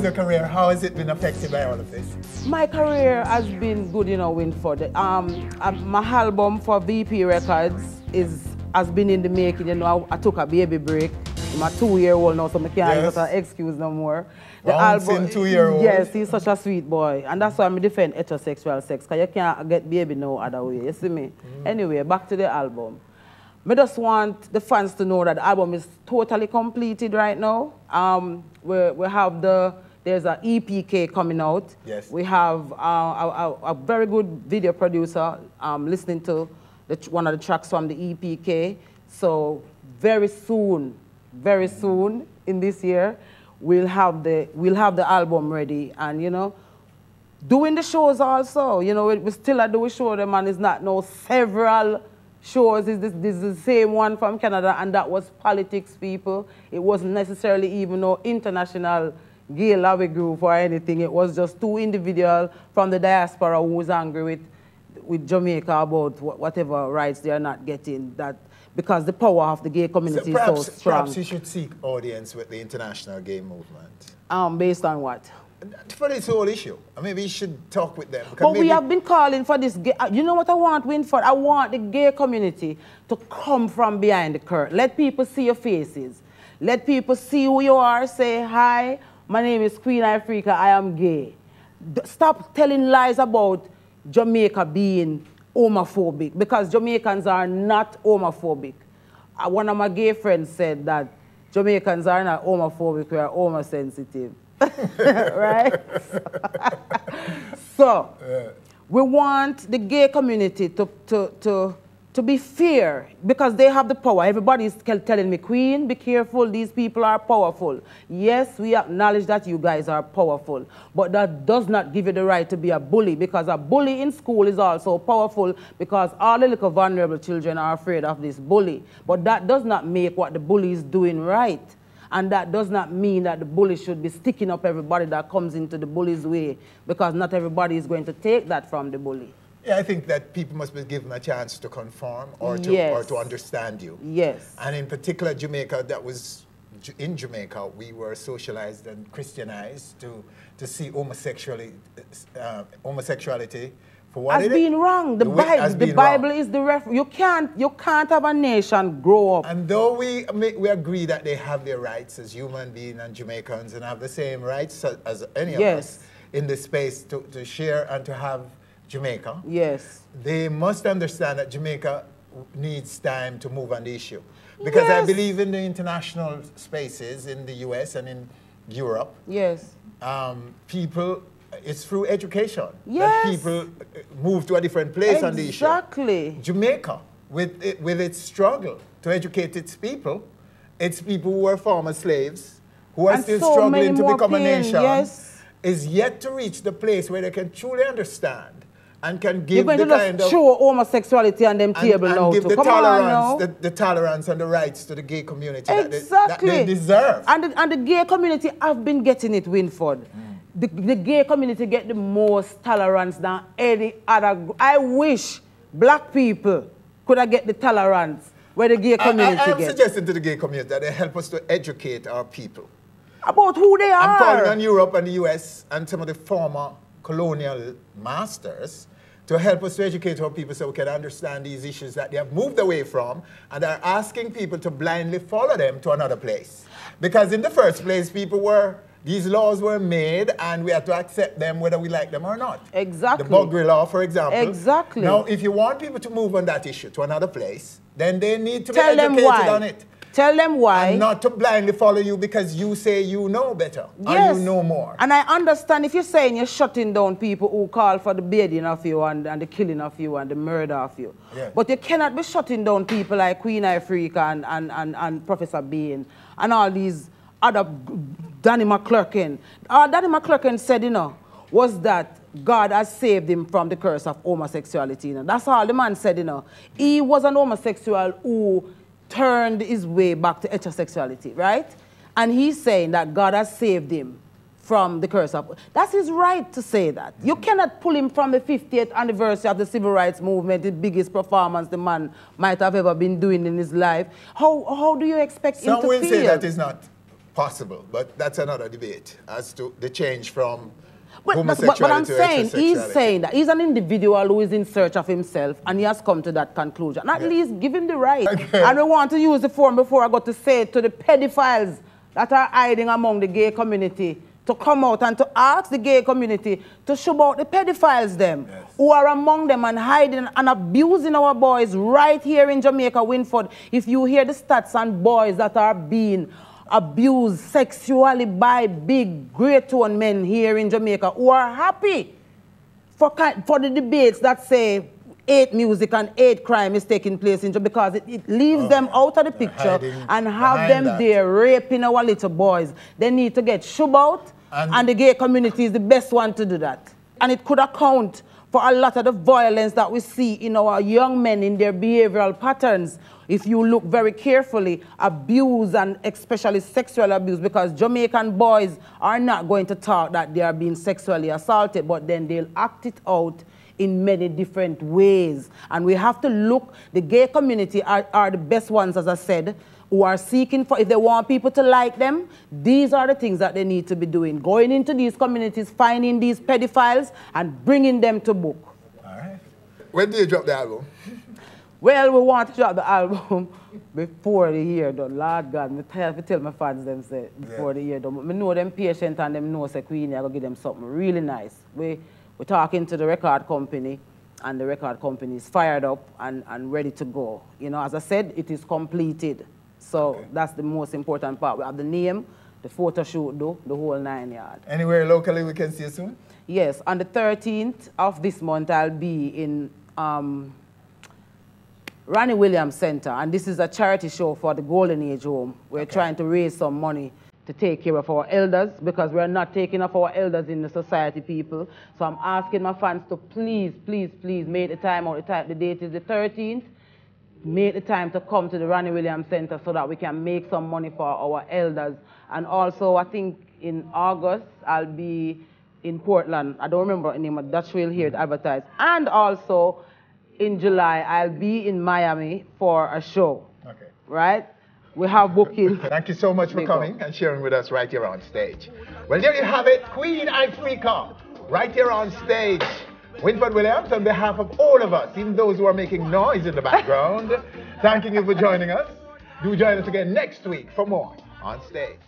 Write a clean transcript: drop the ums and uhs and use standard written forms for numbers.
is your career? How has it been affected by all of this? My career has been good, you know, Winford. My album for VP Records has been in the making. You know, I took a baby break. I'm a 2-year-old now, so I can't use an excuse no more. The album, 2-year-old. Yes, he's such a sweet boy, and that's why I defend heterosexual sex, because you can't get baby no other way. You see me? Anyway, back to the album. I just want the fans to know that the album is totally completed right now. We have there's an EPK coming out. Yes. We have a very good video producer listening to one of the tracks from the EPK. So very soon in this year, we'll have the album ready, and you know, doing the shows also. You know, we still are doing show them, and it's not no several shows. This is the same one from Canada, and that was politics, people. It wasn't necessarily even no international gay lobby group or anything. It was just 2 individuals from the diaspora who was angry with Jamaica about whatever rights they are not getting. That because the power of the gay community is so strong. Perhaps you should seek audience with the international gay movement. Based on what? For this whole issue. Maybe you should talk with them. But we have been calling for this gay, you know what I want, Winford? I want the gay community to come from behind the curtain. Let people see your faces. Let people see who you are. Say, hi, my name is Queen Ifrica, I am gay. Stop telling lies about Jamaica being homophobic, because Jamaicans are not homophobic. One of my gay friends said that Jamaicans are not homophobic, we are homosensitive. Right? So, we want the gay community to be fair, because they have the power. Everybody is telling me, Queen, be careful, these people are powerful. Yes, we acknowledge that you guys are powerful, but that does not give you the right to be a bully, because a bully in school is also powerful, because all the little vulnerable children are afraid of this bully. But that does not make what the bully is doing right. And that does not mean that the bully should be sticking up everybody that comes into the bully's way, because not everybody is going to take that from the bully. Yeah, I think that people must be given a chance to conform or to understand you. Yes. And in particular, Jamaica, in Jamaica, we were socialized and Christianized to see homosexuality for what it is. Has been wrong. The Bible is the reference. You can't have a nation grow up. And though we agree that they have their rights as human beings and Jamaicans and have the same rights as any of us in this space to share and to have Jamaica. Yes. They must understand that Jamaica needs time to move on the issue. Because I believe in the international spaces in the US and in Europe. Yes. It's through education that people move to a different place on the issue. Exactly. Jamaica, with its struggle to educate its people who were former slaves, who are still struggling to become a nation, is yet to reach the place where they can truly understand and can give the kind of show homosexuality on them table now give the tolerance and the rights to the gay community that they deserve. And the gay community have been getting it, Winford. The gay community get the most tolerance than any other. I wish black people could have get the tolerance where the gay community I'm suggesting to the gay community that they help us to educate our people about who they are. I'm calling on Europe and the US and some of the former colonial masters to help us to educate our people so we can understand these issues that they have moved away from and are asking people to blindly follow them to another place. Because in the first place, these laws were made and we had to accept them whether we like them or not. Exactly. The Buggery law, for example. Exactly. Now, if you want people to move on that issue to another place, then they need to be educated on it. Tell them why. And not to blindly follow you because you say you know better or you know more. And I understand if you're saying you're shutting down people who call for the beheading of you and the killing of you and the murder of you. Yeah. But you cannot be shutting down people like Queen Ifrica and Professor Bain and all these other Danny McClurkin. Danny McClurkin said, was that God has saved him from the curse of homosexuality. That's all the man said, He was an homosexual who turned his way back to heterosexuality, right? And he's saying that God has saved him from the curse of... That's his right to say that. You cannot pull him from the 50th anniversary of the Civil Rights Movement, the biggest performance the man might have ever been doing in his life. How do you expect him to feel? Some will say that is not possible. But that's another debate as to the change from but homosexuality I'm to saying, he's heterosexuality. saying that he's an individual who is in search of himself and he has come to that conclusion. At least give him the right. Okay. And we want to use the forum before I got to say it to the pedophiles that are hiding among the gay community to come out and to ask the gay community to show out the pedophiles them who are among them and hiding and abusing our boys right here in Jamaica, Winford. If you hear the stats on boys that are being abused sexually by big, great-tone men here in Jamaica who are happy for the debates that say hate music and hate crime is taking place in Jamaica because it leaves them out of the picture and have them there raping our little boys. They need to get shubbed out and the gay community is the best one to do that. And it could account for a lot of the violence that we see in our young men in their behavioral patterns. If you look very carefully, abuse and especially sexual abuse, because Jamaican boys are not going to talk that they are being sexually assaulted, but then they'll act it out in many different ways. And we have to look, the gay community are the best ones, as I said, who are seeking for, if they want people to like them, these are the things that they need to be doing. Going into these communities, finding these pedophiles and bringing them to book. All right. When do you drop the album? Well, we want to drop the album before the year done. Lord God, I have to tell my fans them say before the year done. I know them patient and them know say Queenie, I go give them something really nice. We're talking to the record company and the record company is fired up and ready to go. You know, as I said, it is completed. So that's the most important part. We have the name, the photo shoot, the whole 9 yards. Anywhere locally we can see you soon? Yes, on the 13th of this month I'll be in Ronnie Williams Center, and this is a charity show for the Golden Age Home. We're trying to raise some money to take care of our elders because we're not taking up our elders in the society, people. So I'm asking my fans to please, please, please make the time out. The date is the 13th. Make the time to come to the Ronnie Williams Center so that we can make some money for our elders. And also, I think in August, I'll be in Portland. I don't remember the name of that. We'll hear it advertised. And also, in July, I'll be in Miami for a show. Okay. Right? We have booking. Thank you so much for coming and sharing with us right here on stage. Well, there you have it. Queen Ifrica, right here on stage. Winford Williams, on behalf of all of us, even those who are making noise in the background, thanking you for joining us. Do join us again next week for more On Stage.